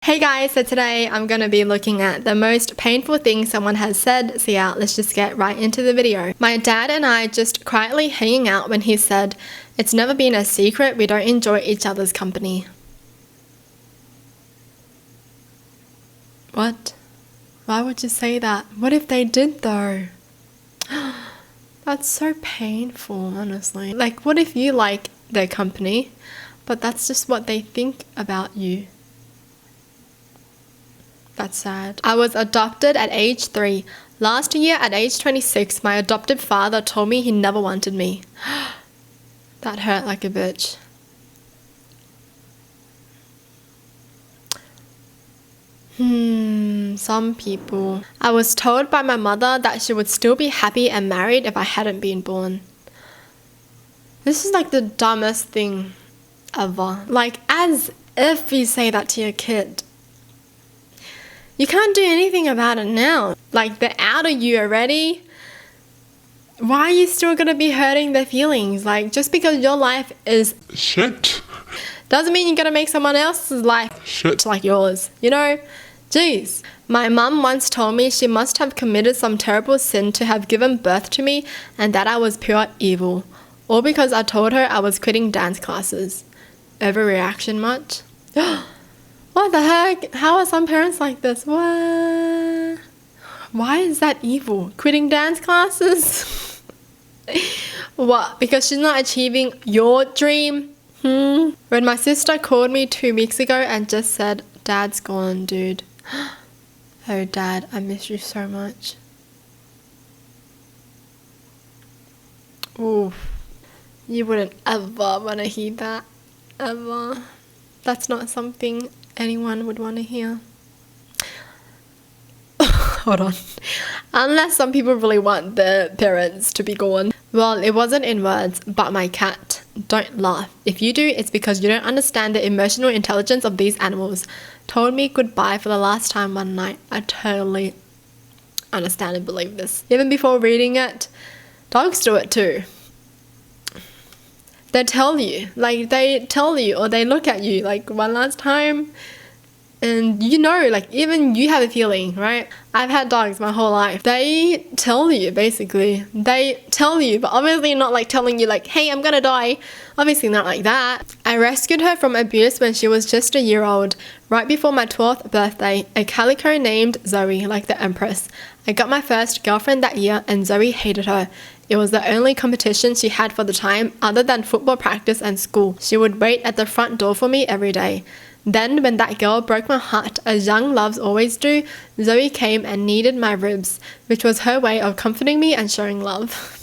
Hey guys, so today I'm going to be looking at the most painful thing someone has said. So yeah, let's just get right into the video. My dad and I just quietly hanging out when he said, "It's never been a secret we don't enjoy each other's company." What? Why would you say that? What if they did though? That's so painful, honestly. Like, what if you like their company, but that's just what they think about you? That's sad. I was adopted at age 3. Last year at age 26, my adopted father told me he never wanted me. That hurt like a bitch. Some people. I was told by my mother that she would still be happy and married if I hadn't been born. This is like the dumbest thing ever. Like, as if you say that to your kid. You can't do anything about it now. Like, they're out of you already. Why are you still gonna be hurting their feelings? Like, just because your life is shit doesn't mean you're gonna make someone else's life shit like yours, you know? Jeez. My mum once told me she must have committed some terrible sin to have given birth to me and that I was pure evil. All because I told her I was quitting dance classes. Overreaction much? What the heck? How are some parents like this? What? Why is that evil? Quitting dance classes? What? Because she's not achieving your dream? When my sister called me 2 weeks ago and just said, "Dad's gone, dude." Oh, Dad, I miss you so much. Ooh. You wouldn't ever want to hear that. Ever. That's not something anyone would want to hear. Hold on. Unless some people really want their parents to be gone. Well, it wasn't in words, but my cat. Don't laugh. If you do, it's because you don't understand the emotional intelligence of these animals. Told me goodbye for the last time one night. I totally understand and believe this. Even before reading it, dogs do it too. They tell you or they look at you like one last time, and you know, like, even you have a feeling, right? I've had dogs my whole life. They tell you, basically. They tell you, but obviously not like telling you like, "Hey, I'm gonna die." Obviously not like that. I rescued her from abuse when she was just a year old, right before my 12th birthday. A calico named Zoe, like the Empress. I got my first girlfriend that year and Zoe hated her. It was the only competition she had for the time, other than football practice and school. She would wait at the front door for me every day. Then, when that girl broke my heart, as young loves always do, Zoe came and kneaded my ribs, which was her way of comforting me and showing love.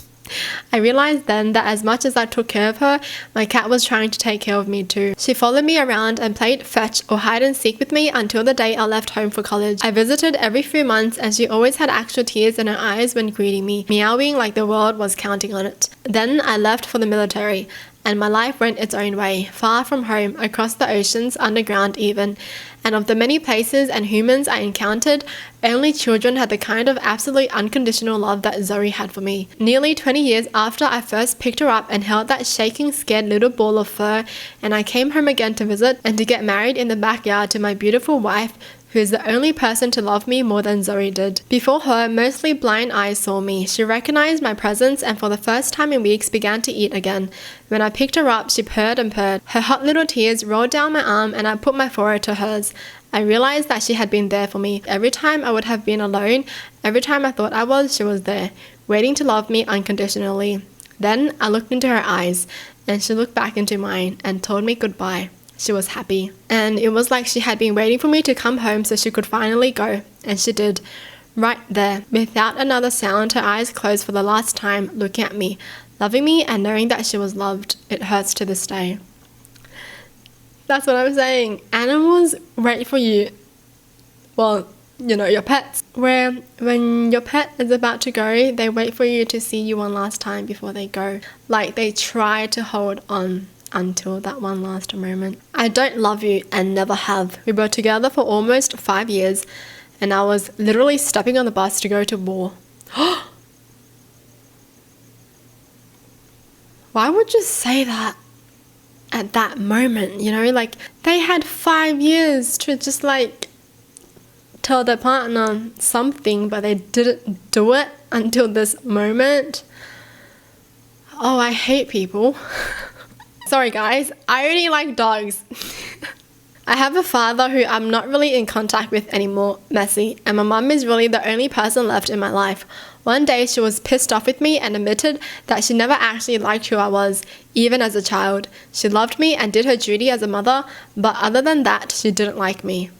I realized then that as much as I took care of her, my cat was trying to take care of me too. She followed me around and played fetch or hide and seek with me until the day I left home for college. I visited every few months and she always had actual tears in her eyes when greeting me, meowing like the world was counting on it. Then I left for the military, and my life went its own way, far from home, across the oceans, underground even. And of the many places and humans I encountered, only children had the kind of absolute unconditional love that Zoe had for me. Nearly 20 years after I first picked her up and held that shaking, scared little ball of fur, and I came home again to visit and to get married in the backyard to my beautiful wife, who is the only person to love me more than Zoe did. Before her, mostly blind eyes saw me. She recognized my presence and for the first time in weeks began to eat again. When I picked her up, she purred and purred. Her hot little tears rolled down my arm and I put my forehead to hers. I realized that she had been there for me. Every time I would have been alone, every time I thought I was, she was there, waiting to love me unconditionally. Then I looked into her eyes and she looked back into mine and told me goodbye. She was happy. And it was like she had been waiting for me to come home so she could finally go. And she did. Right there. Without another sound, her eyes closed for the last time, looking at me, loving me and knowing that she was loved. It hurts to this day. That's what I'm saying. Animals wait for you. Well, you know, your pets. Where when your pet is about to go, they wait for you to see you one last time before they go. Like, they try to hold on until that one last moment. I don't love you and never have. We were together for almost 5 years and I was literally stepping on the bus to go to war. Why would you say that? at that moment, you know, like they had 5 years to just like tell their partner something, but they didn't do it until this moment. Oh, I hate people. Sorry guys, I only like dogs. I have a father who I'm not really in contact with anymore, Messi, and my mum is really the only person left in my life. One day she was pissed off with me and admitted that she never actually liked who I was, even as a child. She loved me and did her duty as a mother, but other than that, she didn't like me.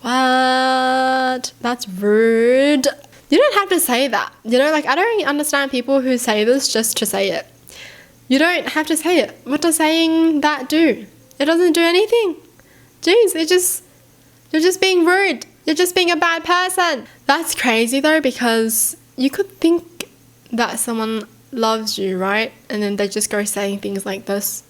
What? That's rude. You don't have to say that. You know, like I don't understand people who say this just to say it. You don't have to say it. What does saying that do? It doesn't do anything. Jeez, you're just being rude. You're just being a bad person. That's crazy though, because you could think that someone loves you, right? And then they just go saying things like this.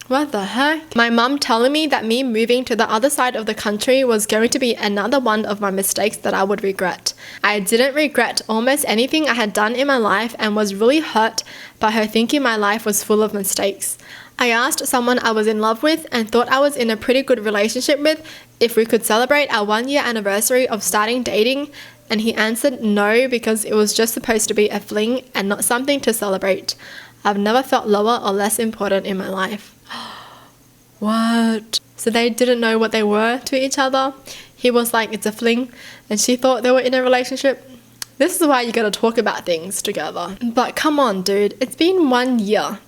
What the heck? My mum telling me that me moving to the other side of the country was going to be another one of my mistakes that I would regret. I didn't regret almost anything I had done in my life and was really hurt by her thinking my life was full of mistakes. I asked someone I was in love with and thought I was in a pretty good relationship with if we could celebrate our 1-year anniversary of starting dating, and he answered no because it was just supposed to be a fling and not something to celebrate. I've never felt lower or less important in my life. What? So they didn't know what they were to each other? He was like, it's a fling, and she thought they were in a relationship? This is why you gotta talk about things together. But come on, dude, it's been 1 year.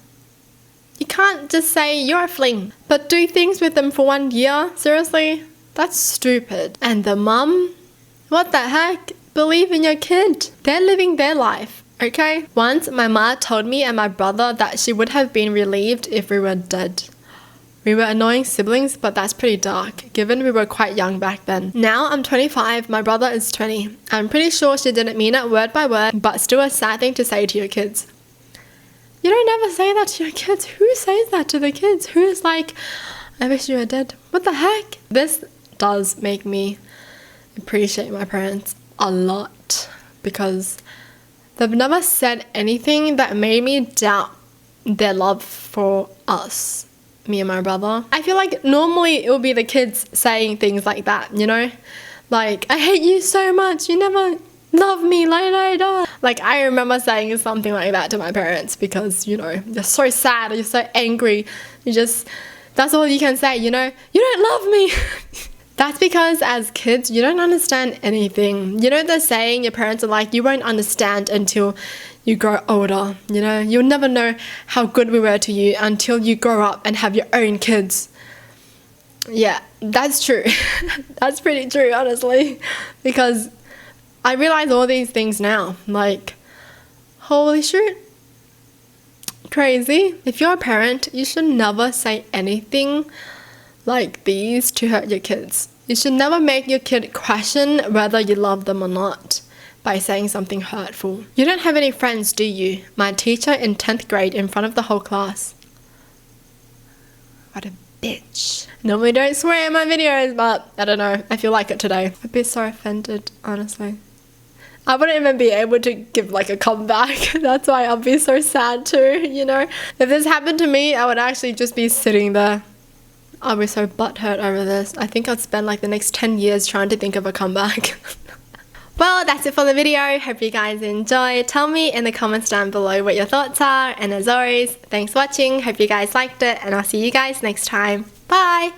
You can't just say you're a fling, but do things with them for 1 year? Seriously? That's stupid. And the mum? What the heck? Believe in your kid. They're living their life, okay? Once, my ma told me and my brother that she would have been relieved if we were dead. We were annoying siblings, but that's pretty dark, given we were quite young back then. Now I'm 25, my brother is 20. I'm pretty sure she didn't mean it word by word, but still a sad thing to say to your kids. You don't ever say that to your kids. Who says that to the kids? Who is like, I wish you were dead? What the heck? This does make me appreciate my parents a lot, because they've never said anything that made me doubt their love for us. Me and my brother. I feel like normally it will be the kids saying things like that, you know? Like, I hate you so much, you never love me, like I remember saying something like that to my parents because, you know, you're so sad, you're so angry, that's all you can say, you know? You don't love me! That's because as kids, you don't understand anything. You know the saying, your parents are like, you won't understand until you grow older, you know? You'll never know how good we were to you until you grow up and have your own kids. Yeah, that's true. That's pretty true, honestly. Because I realize all these things now. Like, holy shit. Crazy. If you're a parent, you should never say anything like these to hurt your kids. You should never make your kid question whether you love them or not by saying something hurtful. You don't have any friends, do you? My teacher in 10th grade in front of the whole class. What a bitch. Normally don't swear in my videos, but I don't know. I feel like it today. I'd be so offended, honestly. I wouldn't even be able to give like a comeback. That's why I'll be so sad too, you know? If this happened to me, I would actually just be sitting there. I'll be so butthurt over this. I think I'd spend like the next 10 years trying to think of a comeback. Well, that's it for the video. Hope you guys enjoyed. Tell me in the comments down below what your thoughts are. And as always, thanks for watching. Hope you guys liked it. And I'll see you guys next time. Bye!